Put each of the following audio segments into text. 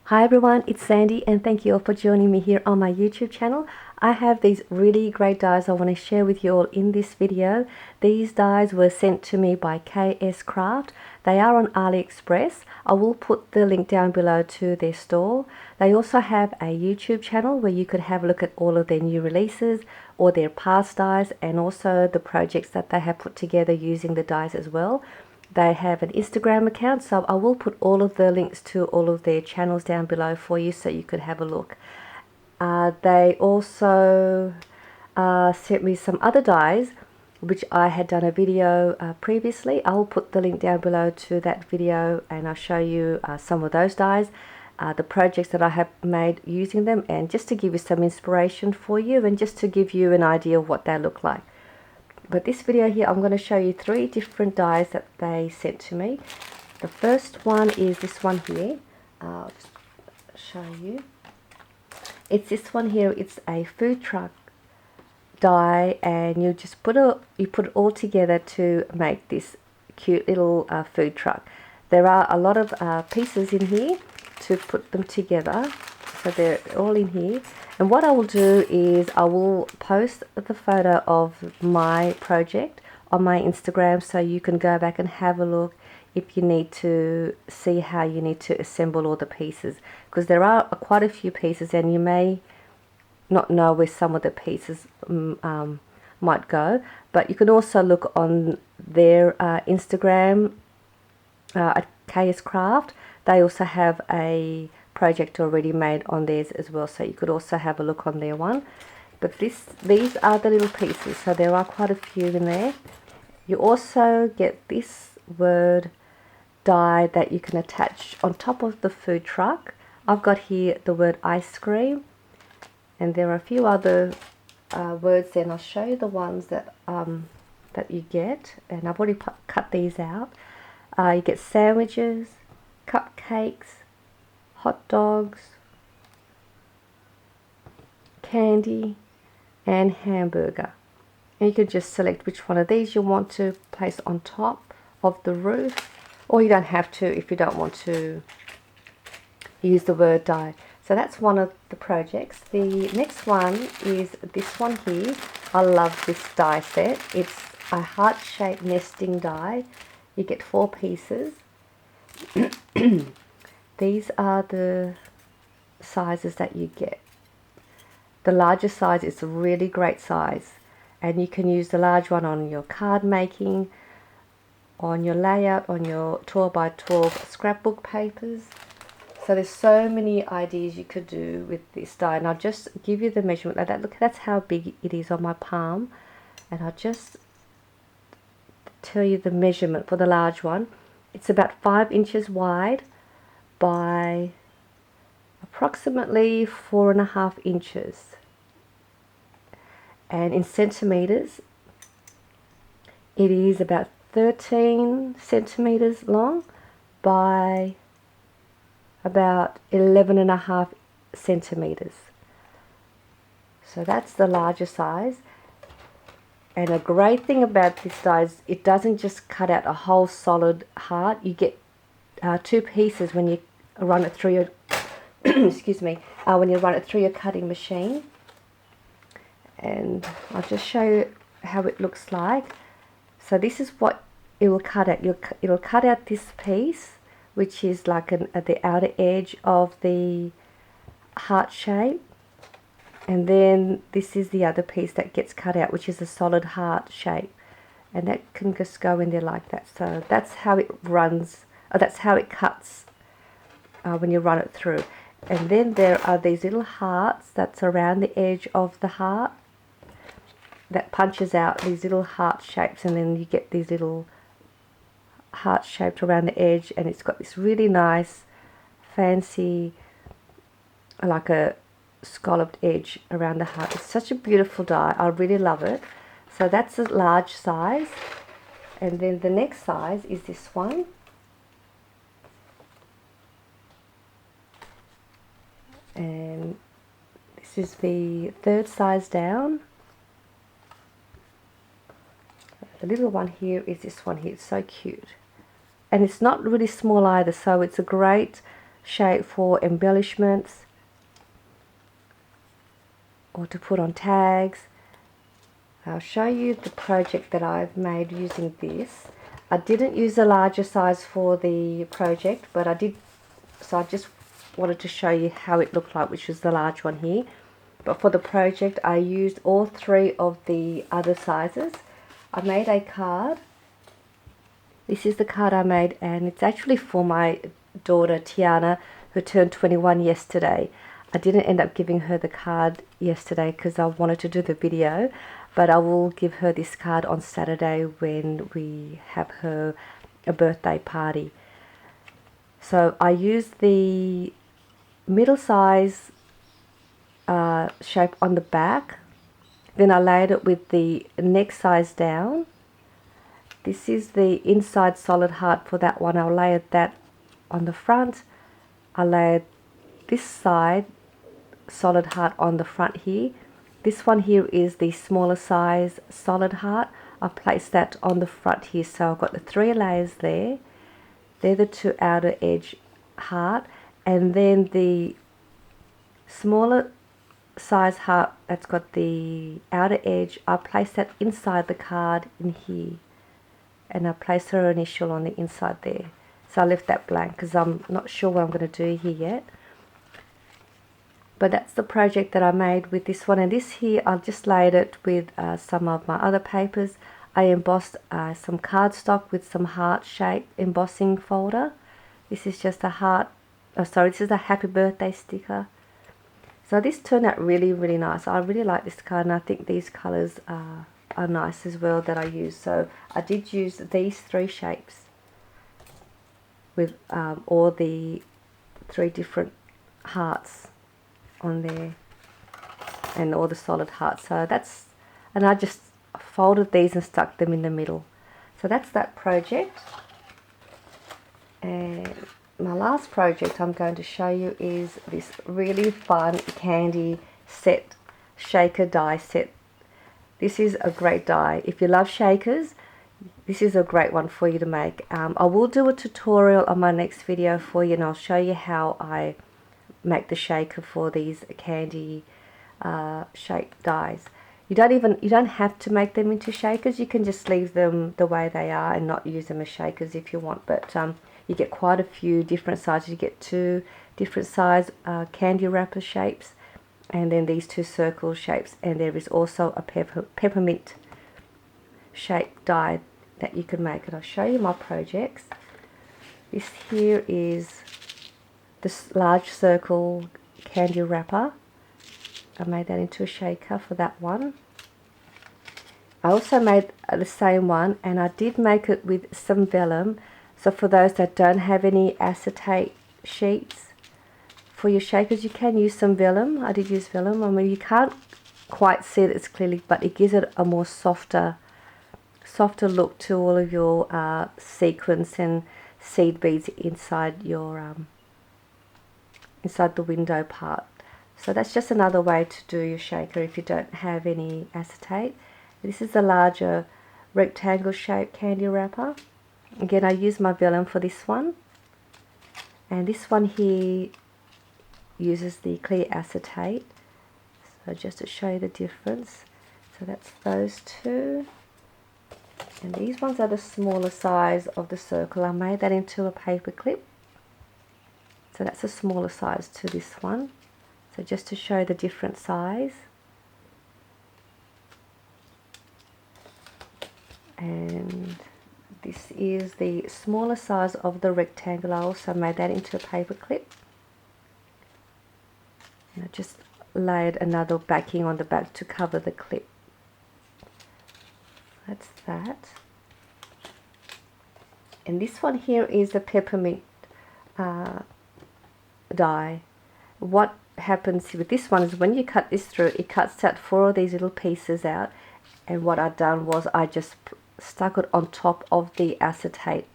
Hi everyone, it's Sandy and thank you all for joining me here on my YouTube channel. I have these really great dies I want to share with you all in this video. These dies were sent to me by KSCRAFT. They are on AliExpress. I will put the link down below to their store. They also have a YouTube channel where you could have a look at all of their new releases or their past dies and also the projects that they have put together using the dies as well. They have an Instagram account, so I will put all of the links to all of their channels down below for you so you could have a look. They also sent me some other dies which I had done a video previously. I'll put the link down below to that video and I'll show you some of those dies, the projects that I have made using them, and just to give you some inspiration for you and just to give you an idea of what they look like. But this video here, I'm going to show you 3 different dies that they sent to me. The first one is this one here. I'll just show you. It's this one here. It's a food truck die, and you just put it all together to make this cute little food truck. There are a lot of pieces in here to put them together, so they're all in here. And what I will do is I will post the photo of my project on my Instagram so you can go back and have a look if you need to see how you need to assemble all the pieces, because there are quite a few pieces and you may not know where some of the pieces might go. But you can also look on their Instagram at KSCRAFT. They also have a project already made on theirs as well, so you could also have a look on their one. But these are the little pieces, so there are quite a few in there. You also get this word die that you can attach on top of the food truck. I've got here the word ice cream, and there are a few other words there, and I'll show you the ones that that you get, and I've already cut these out. You get sandwiches, cupcakes, hot dogs, candy, and hamburger. And you can just select which one of these you want to place on top of the roof, or you don't have to if you don't want to use the word die. So that's one of the projects. The next one is this one here. I love this die set. It's a heart-shaped nesting die. You get 4 pieces. These are the sizes that you get. The larger size is a really great size, and you can use the large one on your card making, on your layout, on your 12 by 12 scrapbook papers. So there's so many ideas you could do with this die, and I'll just give you the measurement like that. Look, that's how big it is on my palm, and I'll just tell you the measurement for the large one. It's about 5 inches wide by approximately 4.5 inches, and in centimeters it is about 13 centimeters long by about 11.5 centimeters. So that's the larger size. And a great thing about this die is it doesn't just cut out a whole solid heart. You get 2 pieces when you run it through your excuse me, when you run it through your cutting machine. And I'll just show you how it looks like. So this is what it will cut out. It'll cut out this piece, which is like at the outer edge of the heart shape, and then this is the other piece that gets cut out, which is a solid heart shape, and that can just go in there like that. So that's how it runs, or that's how it cuts when you run it through. And then there are these little hearts that's around the edge of the heart that punches out these little heart shapes, and then you get these little heart shaped around the edge, and it's got this really nice fancy like a scalloped edge around the heart. It's such a beautiful die. I really love it. So that's a large size, and then the next size is this one. And this is the 3rd size down. The little one here is this one here. It's so cute, and it's not really small either, so it's a great shape for embellishments or to put on tags. I'll show you the project that I've made using this. I didn't use a larger size for the project, but I did, so I just wanted to show you how it looked like, which was the large one here. But for the project I used all three of the other sizes. I made a card. This is the card I made, and it's actually for my daughter Tiana, who turned 21 yesterday. I didn't end up giving her the card yesterday because I wanted to do the video, but I will give her this card on Saturday when we have her a birthday party. So I used the middle size shape on the back, then I layered it with the next size down. This is the inside solid heart for that one. I layered that on the front. I layered this side solid heart on the front here. This one here is the smaller size solid heart. I placed that on the front here, so I've got the 3 layers there. They're the 2 outer edge heart, and then the smaller size heart that's got the outer edge, I place that inside the card in here, and I place her initial on the inside there. So I left that blank because I'm not sure what I'm going to do here yet. But that's the project that I made with this one. And this here, I just laid it with some of my other papers. I embossed some cardstock with some heart shape embossing folder. This is just a heart, this is a happy birthday sticker. So this turned out really, really nice. I really like this card, and I think these colors are nice as well that I use. So I did use these 3 shapes with all the 3 different hearts on there and all the solid hearts. So that's, and I just folded these and stuck them in the middle. So that's that project. And my last project I'm going to show you is this really fun candy set, shaker die set. This is a great die. If you love shakers, this is a great one for you to make. I will do a tutorial on my next video for you, and I'll show you how I make the shaker for these candy shaped dies. You don't have to make them into shakers. You can just leave them the way they are and not use them as shakers if you want. But you get quite a few different sizes. You get 2 different size candy wrapper shapes, and then these 2 circle shapes, and there is also a peppermint shaped die that you can make. And I'll show you my projects. This here is this large circle candy wrapper. I made that into a shaker for that one. I also made the same one, and I did make it with some vellum. So for those that don't have any acetate sheets for your shakers, you can use some vellum. I did use vellum. I mean, you can't quite see it as clearly, but it gives it a more softer look to all of your sequins and seed beads inside your inside the window part. So that's just another way to do your shaker if you don't have any acetate. This is a larger rectangle shaped candy wrapper. Again, I use my vellum for this one, and this one here uses the clear acetate. So just to show you the difference, so that's those 2, and these ones are the smaller size of the circle. I made that into a paper clip. So that's a smaller size to this one. So just to show the different size. And this is the smaller size of the rectangle. I also made that into a paper clip. And I just layered another backing on the back to cover the clip. That's that. And this one here is the peppermint die. What happens with this one is when you cut this through, it cuts out 4 of these little pieces out, and what I've done was I just stuck it on top of the acetate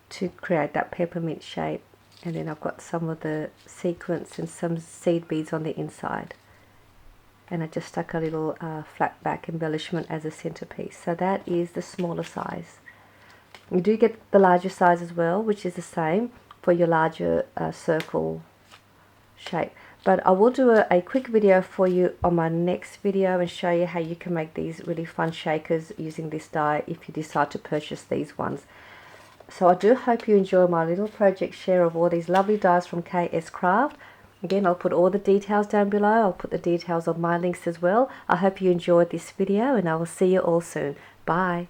to create that peppermint shape, and then I've got some of the sequins and some seed beads on the inside, and I just stuck a little flat back embellishment as a centerpiece. So that is the smaller size. You do get the larger size as well, which is the same. for your larger circle shape. But I will do a quick video for you on my next video and show you how you can make these really fun shakers using this die if you decide to purchase these ones. So I do hope you enjoy my little project share of all these lovely dies from KSCRAFT. Again, I'll put all the details down below. I'll put the details of my links as well. I hope you enjoyed this video, and I will see you all soon. Bye.